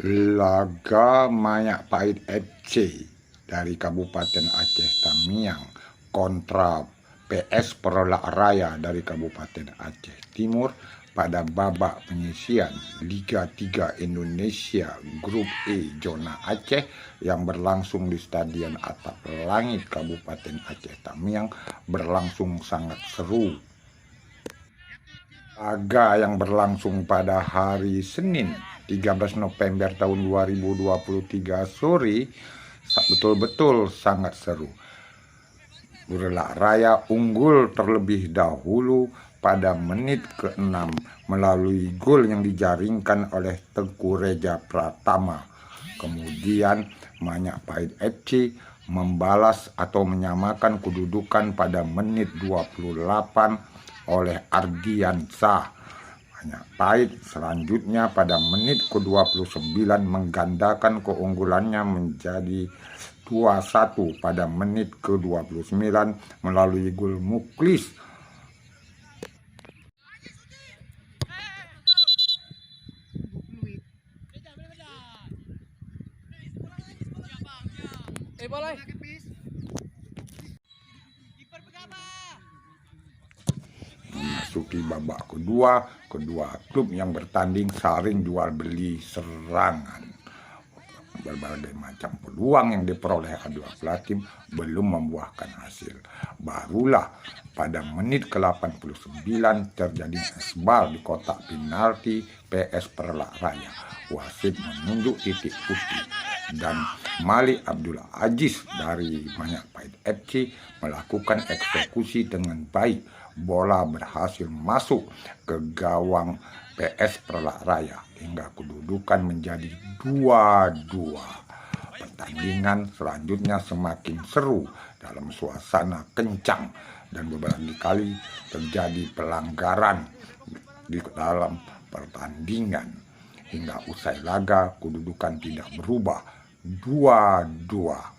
Laga Majapahit FC dari Kabupaten Aceh Tamiang kontra PS Perolak Raya dari Kabupaten Aceh Timur pada babak penyisian Liga 3 Indonesia Grup E Zona Aceh yang berlangsung di Stadion Atap Langit Kabupaten Aceh Tamiang berlangsung sangat seru. Laga yang berlangsung pada hari Senin 13 November tahun 2023 sore betul-betul sangat seru. Perolak Raya unggul terlebih dahulu pada menit ke-6 melalui gol yang dijaringkan oleh Tengku Reja Pratama. Kemudian Majapahit FC membalas atau menyamakan kedudukan pada menit 28 oleh Ardiansyah. Majapahit selanjutnya pada menit ke-29 menggandakan keunggulannya menjadi 2-1 pada menit ke-29 melalui gol Muklis. Memasuki babak kedua klub yang bertanding saling jual beli serangan. Berbagai macam peluang yang diperoleh kedua belah tim belum membuahkan hasil. Barulah pada menit ke-89 terjadi esbal di kotak penalti PS Perolak Raya. Wasit menunjuk titik putih dan Malik Abdul Aziz dari Majapahit FC melakukan eksekusi dengan baik. Bola berhasil masuk ke gawang PS Perolak Raya hingga kedudukan menjadi 2-2. Pertandingan selanjutnya semakin seru dalam suasana kencang dan beberapa kali terjadi pelanggaran di dalam pertandingan. Hingga usai laga kedudukan tidak berubah 2-2.